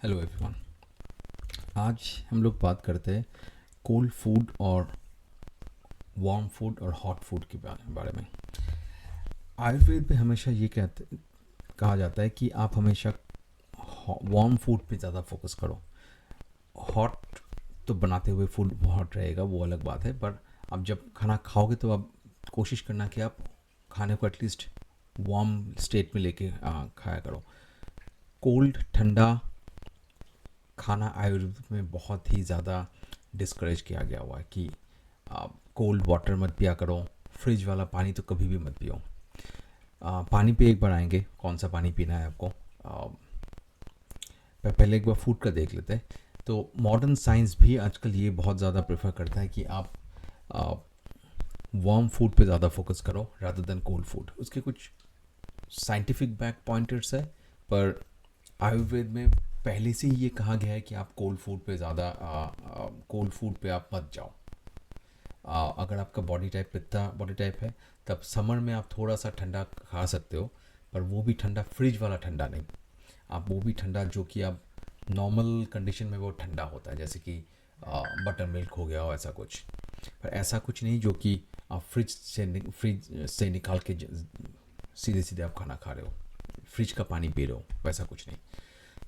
Hello everyone. आज हम लोग बात करते हैं कोल्ड फूड और वार्म फूड और हॉट फूड के बारे में। आयुर्वेद में हमेशा ये कहा जाता है कि आप हमेशा वार्म फूड पे ज़्यादा फोकस करो। हॉट तो बनाते हुए फूड हॉट रहेगा, वो अलग बात है, पर आप जब खाना खाओगे तो आप कोशिश करना कि आप खाने को एटलीस्ट वार्म स्टेट में लेके खाया करो। कोल्ड ठंडा खाना आयुर्वेद में बहुत ही ज़्यादा डिस्करेज किया गया हुआ है कि आप कोल्ड वाटर मत पिया करो, फ्रिज वाला पानी तो कभी भी मत पियो। पानी पे एक बार आएंगे, कौन सा पानी पीना है आपको। पहले एक बार फूड का देख लेते हैं। तो मॉडर्न साइंस भी आजकल ये बहुत ज़्यादा प्रेफर करता है कि आप वार्म फूड पे ज़्यादा फोकस करो रादर देन कोल्ड फूड। उसके कुछ साइंटिफिक बैक पॉइंटर्स है, पर आयुर्वेद में पहले से ही ये कहा गया है कि आप कोल्ड फूड पे आप मत जाओ। अगर आपका बॉडी टाइप पित्ता बॉडी टाइप है तब समर में आप थोड़ा सा ठंडा खा सकते हो, पर वो भी ठंडा फ्रिज वाला ठंडा नहीं। आप वो भी ठंडा जो कि आप नॉर्मल कंडीशन में वो ठंडा होता है, जैसे कि बटर मिल्क हो गया हो, ऐसा कुछ। पर ऐसा कुछ नहीं जो कि आप फ्रिज से निकाल के सीधे सीधे आप खाना खा रहे हो, फ्रिज का पानी पी रहे हो, वैसा कुछ नहीं।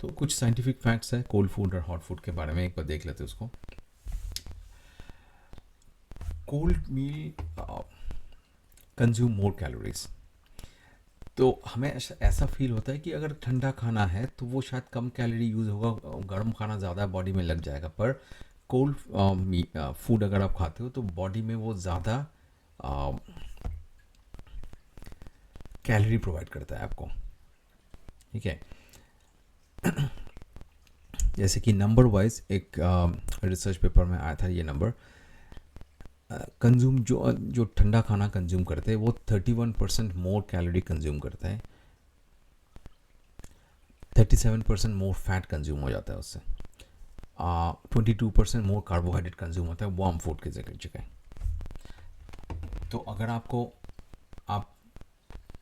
तो कुछ साइंटिफिक फैक्ट्स है कोल्ड फूड और हॉट फूड के बारे में, एक बार देख लेते हैं उसको। कोल्ड मील कंज्यूम मोर कैलोरीज। तो हमें ऐसा फील होता है कि अगर ठंडा खाना है तो वो शायद कम कैलोरी यूज़ होगा, गर्म खाना ज़्यादा बॉडी में लग जाएगा। पर कोल्ड फूड अगर आप खाते हो तो बॉडी में वो ज़्यादा कैलोरी प्रोवाइड करता है आपको। ठीक है, जैसे कि नंबर वाइज एक रिसर्च पेपर में आया था ये नंबर। कंज्यूम जो ठंडा खाना कंज्यूम करते हैं वो 31% मोर कैलोरी कंज्यूम करता है, 37% मोर फैट कंज्यूम हो जाता है उससे, 22% मोर कार्बोहाइड्रेट कंज्यूम होता है वार्म फूड की जगह। तो अगर आप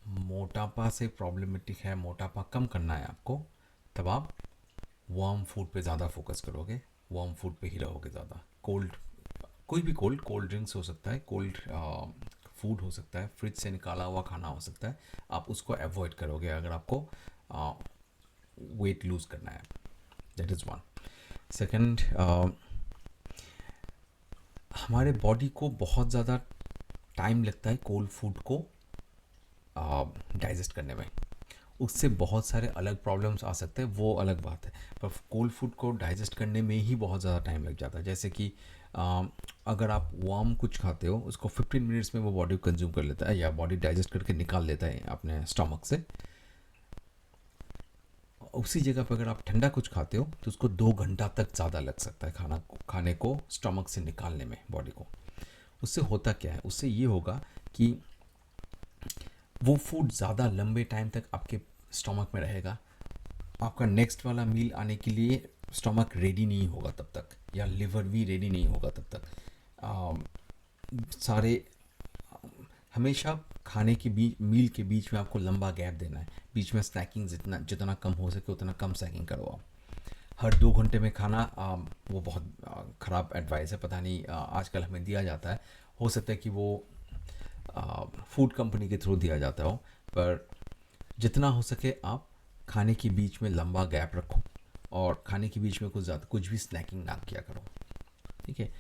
मोटापा से प्रॉब्लमेटिक है, मोटापा कम करना है आपको, तब आप वार्म फूड पे ज़्यादा फोकस करोगे, वार्म फूड पे ही रहोगे ज़्यादा। कोल्ड कोई भी कोल्ड ड्रिंक्स हो सकता है, कोल्ड फूड हो सकता है, फ्रिज से निकाला हुआ खाना हो सकता है, आप उसको अवॉइड करोगे अगर आपको वेट लूज़ करना है। That is one. सेकंड, हमारे बॉडी को बहुत ज़्यादा टाइम लगता है कोल्ड फूड को डाइजेस्ट करने में। उससे बहुत सारे अलग प्रॉब्लम्स आ सकते हैं, वो अलग बात है, पर कोल्ड फूड को डाइजेस्ट करने में ही बहुत ज़्यादा टाइम लग जाता है। जैसे कि अगर आप वार्म कुछ खाते हो उसको 15 मिनट्स में वो बॉडी कंज्यूम कर लेता है या बॉडी डाइजेस्ट करके निकाल लेता है अपने स्टमक से। उसी जगह पर अगर आप ठंडा कुछ खाते हो तो उसको 2 घंटा तक ज़्यादा लग सकता है खाने को स्टमक से निकालने में बॉडी को। उससे होता क्या है, उससे ये होगा कि वो फूड ज़्यादा लंबे टाइम तक आपके स्टमक में रहेगा। आपका नेक्स्ट वाला मील आने के लिए स्टमक रेडी नहीं होगा तब तक, या लिवर भी रेडी नहीं होगा तब तक। सारे हमेशा खाने के बीच मील के बीच में आपको लंबा गैप देना है। बीच में स्नैकिंग जितना जितना कम हो सके उतना कम स्नैकिंग करो आप। हर 2 घंटे में खाना वो बहुत ख़राब एडवाइस है, पता नहीं आजकल हमें दिया जाता है। हो सकता है कि वो फूड कंपनी के थ्रू दिया जाता हो, पर जितना हो सके आप खाने के बीच में लंबा गैप रखो और खाने के बीच में कुछ भी स्नैकिंग ना किया करो। ठीक है।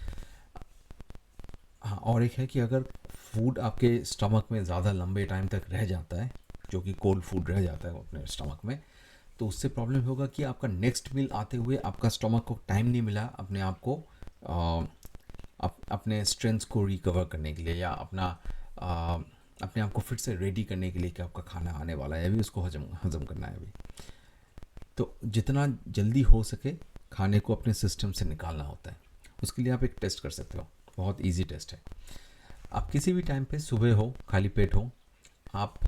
हाँ, और एक है कि अगर फूड आपके स्टमक में ज़्यादा लंबे टाइम तक रह जाता है, जो कि कोल्ड फूड रह जाता है अपने स्टमक में, तो उससे प्रॉब्लम होगा कि आपका नेक्स्ट मील आते हुए आपका स्टमक को टाइम नहीं मिला अपने आप को अपने स्ट्रेंथ्स को रिकवर करने के लिए, या आ, अपने आप को फिर से रेडी करने के लिए कि आपका खाना आने वाला है, अभी उसको हजम हजम करना है अभी। तो जितना जल्दी हो सके खाने को अपने सिस्टम से निकालना होता है। उसके लिए आप एक टेस्ट कर सकते हो, बहुत इजी टेस्ट है। आप किसी भी टाइम पे सुबह हो, खाली पेट हो, आप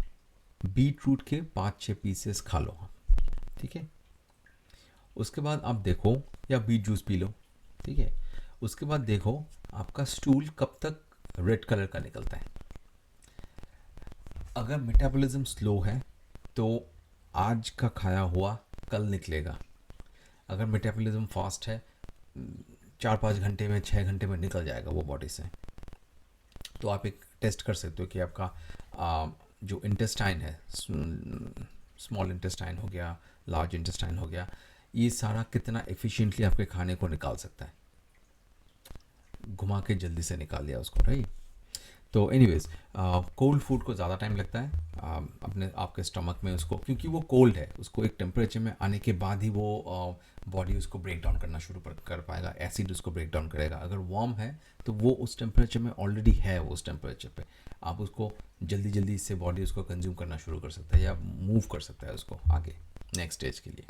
बीट रूट के 5-6 पीसेस खा लो। ठीक है। उसके बाद आप देखो, या बीट जूस पी लो। ठीक है। उसके बाद देखो आपका स्टूल कब तक रेड कलर का निकलता है। अगर मेटाबॉलिज्म स्लो है तो आज का खाया हुआ कल निकलेगा। अगर मेटाबॉलिज्म फास्ट है, 4-5 घंटे में 6 घंटे में निकल जाएगा वो बॉडी से। तो आप एक टेस्ट कर सकते हो कि आपका जो इंटेस्टाइन है, स्मॉल इंटेस्टाइन हो गया, लार्ज इंटेस्टाइन हो गया, ये सारा कितना एफिशिएंटली आपके खाने को निकाल सकता है। घुमा के जल्दी से निकाल लिया उसको, राइट। तो एनीवेज, कोल्ड फूड को ज़्यादा टाइम लगता है अपने आपके स्टमक में उसको, क्योंकि वो कोल्ड है, उसको एक टेम्परेचर में आने के बाद ही वो बॉडी उसको ब्रेक डाउन करना शुरू कर पाएगा, एसिड उसको ब्रेक डाउन करेगा। अगर वार्म है तो वो उस टेम्परेचर में ऑलरेडी है, वो उस टेम्परेचर पे आप उसको जल्दी जल्दी इससे बॉडी उसको कंज्यूम करना शुरू कर सकता है या मूव कर सकता है उसको आगे नेक्स्ट स्टेज के लिए।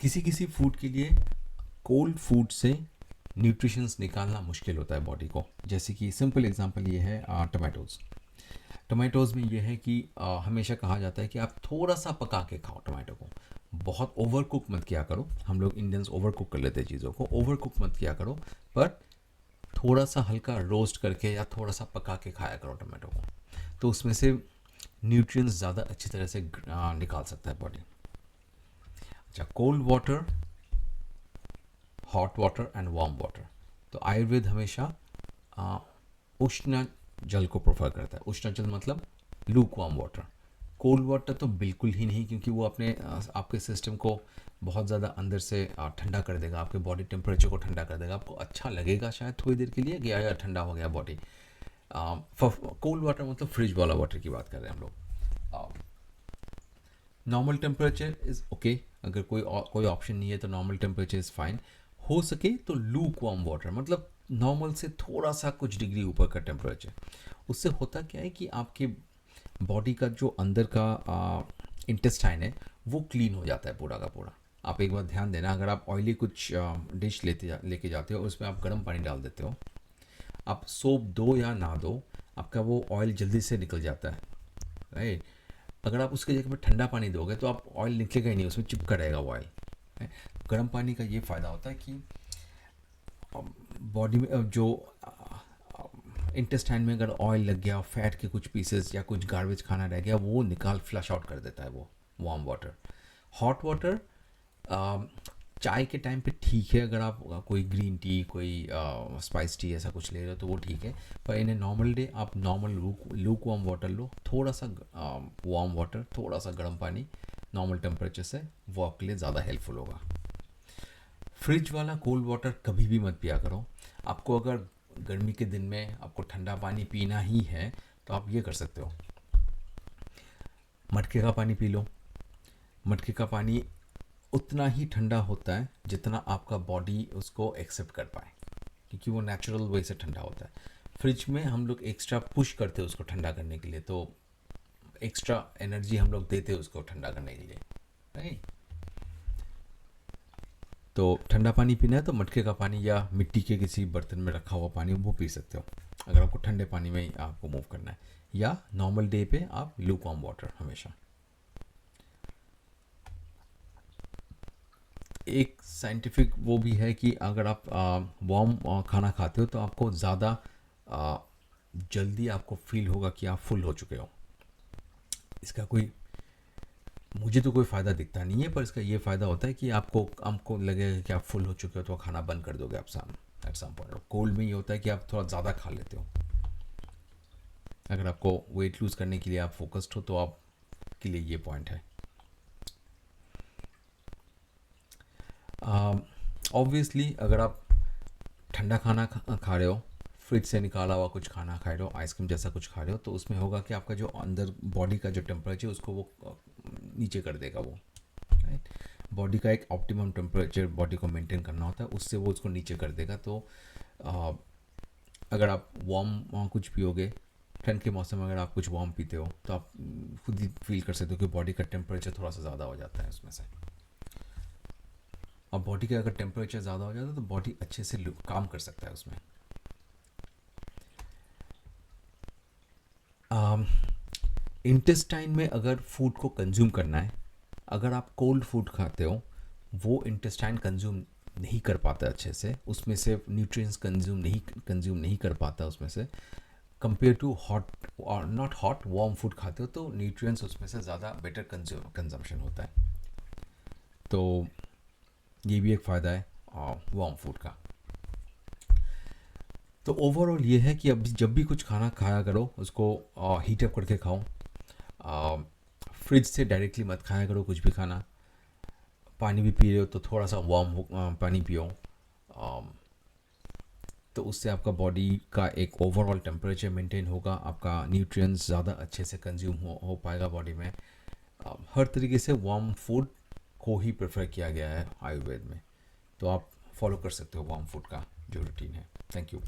किसी किसी फूड के लिए कोल्ड फूड से न्यूट्रिशंस निकालना मुश्किल होता है बॉडी को। जैसे कि सिंपल एग्जांपल ये है टमाटोज़। टमाटोज़ में ये है कि हमेशा कहा जाता है कि आप थोड़ा सा पका के खाओ टमाटो को, बहुत ओवर कुक मत किया करो। हम लोग इंडियंस ओवर कुक कर लेते हैं चीज़ों को, ओवर कुक मत किया करो, पर थोड़ा सा हल्का रोस्ट करके या थोड़ा सा पका के खाया करो टमाटो को, तो उसमें से न्यूट्रिएंट्स ज़्यादा अच्छी तरह से निकाल सकता है बॉडी। अच्छा, cold water, hot water and warm water. तो आयुर्वेद हमेशा उष्ण जल को प्रेफर करता है। उष्ण जल मतलब look warm water. Cold water तो बिल्कुल ही नहीं, क्योंकि वो अपने आपके सिस्टम को बहुत ज़्यादा अंदर से ठंडा कर देगा, आपके बॉडी टेम्परेचर को ठंडा कर देगा। आपको अच्छा लगेगा शायद थोड़ी देर के लिए कि यार ठंडा हो गया बॉडी। कोल्ड वाटर मतलब फ्रिज वाला वाटर की बात कर रहे हैं हम लोग। नॉर्मल टेम्परेचर इज़ ओके, अगर कोई ऑप्शन नहीं है तो नॉर्मल टेम्परेचर इज़ फाइन। हो सके तो लूक वार्म वाटर, मतलब नॉर्मल से थोड़ा सा कुछ डिग्री ऊपर का टेम्परेचर। उससे होता क्या है कि आपके बॉडी का जो अंदर का इंटेस्टाइन है वो क्लीन हो जाता है पूरा का पूरा। आप एक बार ध्यान देना, अगर आप ऑयली कुछ डिश लेके जाते हो, उसमें आप गर्म पानी डाल देते हो, आप सोप दो या ना दो, आपका वो ऑयल जल्दी से निकल जाता है, राइट। अगर आप उसके जगह पर ठंडा पानी दोगे तो आप ऑयल निकलेगा ही नहीं, उसमें चिपका रहेगा वो ऑयल। गर्म पानी का ये फ़ायदा होता है कि बॉडी में जो इंटेस्टाइन में अगर ऑयल लग गया, फैट के कुछ पीसेस या कुछ गार्बेज खाना रह गया, वो निकाल फ्लश आउट कर देता है वो वार्म वाटर। हॉट वाटर चाय के टाइम पे ठीक है, अगर आप कोई ग्रीन टी, कोई स्पाइस टी ऐसा कुछ ले रहे हो तो वो ठीक है, पर इन ए नॉर्मल डे आप नॉर्मल लूक वार्म वाटर लो, थोड़ा सा वार्म वाटर, थोड़ा सा गर्म पानी नॉर्मल टेम्परेचर से, वो आपके लिए ज़्यादा हेल्पफुल होगा। फ्रिज वाला कोल्ड वाटर कभी भी मत पिया करो। आपको अगर गर्मी के दिन में आपको ठंडा पानी पीना ही है तो आप ये कर सकते हो, मटके का पानी पी लो। मटके का पानी उतना ही ठंडा होता है जितना आपका बॉडी उसको एक्सेप्ट कर पाए, क्योंकि वो नेचुरल वे से ठंडा होता है। फ्रिज में हम लोग एक्स्ट्रा पुश करते हैं उसको ठंडा करने के लिए, तो एक्स्ट्रा एनर्जी हम लोग देते हैं उसको ठंडा करने के लिए, राइट। तो ठंडा पानी पीना है तो मटके का पानी या मिट्टी के किसी बर्तन में रखा हुआ पानी वो पी सकते हो, अगर आपको ठंडे पानी में ही आपको मूव करना है। या नॉर्मल डे पे आप लूक वार्म वाटर हमेशा। एक साइंटिफिक वो भी है कि अगर आप वार्म खाना खाते हो तो आपको ज़्यादा जल्दी आपको फील होगा कि आप फुल हो चुके हो। इसका कोई, मुझे तो कोई फ़ायदा दिखता नहीं है, पर इसका ये फ़ायदा होता है कि आपको लगेगा कि आप फुल हो चुके हो तो खाना बंद कर दोगे आप एट सम पॉइंट। कोल्ड में ये होता है कि आप थोड़ा ज़्यादा खा लेते हो। अगर आपको वेट लूज़ करने के लिए आप फोकस्ड हो तो आपके लिए ये पॉइंट है। ऑब्वियसली अगर आप ठंडा खाना खा रहे हो, फ्रिज से निकाला हुआ कुछ खाना खा रहे हो, आइसक्रीम जैसा कुछ खा रहे हो, तो उसमें होगा कि आपका जो अंदर बॉडी का जो टेम्परेचर उसको वो नीचे कर देगा वो, राइट। बॉडी का एक ऑप्टिमम टेम्परेचर बॉडी को मेंटेन करना होता है, उससे वो उसको नीचे कर देगा। तो अगर आप वार्म कुछ पियोगे, ठंड के मौसम में अगर आप कुछ वार्म पीते हो तो आप खुद ही फील कर सकते हो कि बॉडी का टेम्परेचर थोड़ा सा ज़्यादा हो जाता है उसमें से। और बॉडी का अगर टेम्परेचर ज़्यादा हो जाता है तो बॉडी अच्छे से काम कर सकता है उसमें। इंटेस्टाइन में अगर फूड को कंज्यूम करना है, अगर आप कोल्ड फूड खाते हो, वो इंटेस्टाइन कंज्यूम नहीं कर पाता अच्छे से, उसमें से न्यूट्रिएंट्स कंज्यूम नहीं कर पाता उसमें से, कंपेयर टू हॉट और नॉट हॉट वार्म फूड खाते हो तो न्यूट्रिएंट्स उसमें से ज़्यादा बेटर कंजम्पशन होता है। तो ये भी एक फ़ायदा है वार्म फूड का। तो ओवरऑल ये है कि अब जब भी कुछ खाना खाया करो उसको हीट अप करके खाओ। फ्रिज से डायरेक्टली मत खाया करो कुछ भी खाना। पानी भी पी रहे हो तो थोड़ा सा वार्म पानी पियो। तो उससे आपका बॉडी का एक ओवरऑल टेम्परेचर मेंटेन होगा, आपका न्यूट्रिएंट्स ज़्यादा अच्छे से कंज्यूम हो पाएगा बॉडी में। हर तरीके से वार्म फूड को ही प्रेफर किया गया है आयुर्वेद में। तो आप फॉलो कर सकते हो वार्म फूड का जो रूटीन है। Thank you.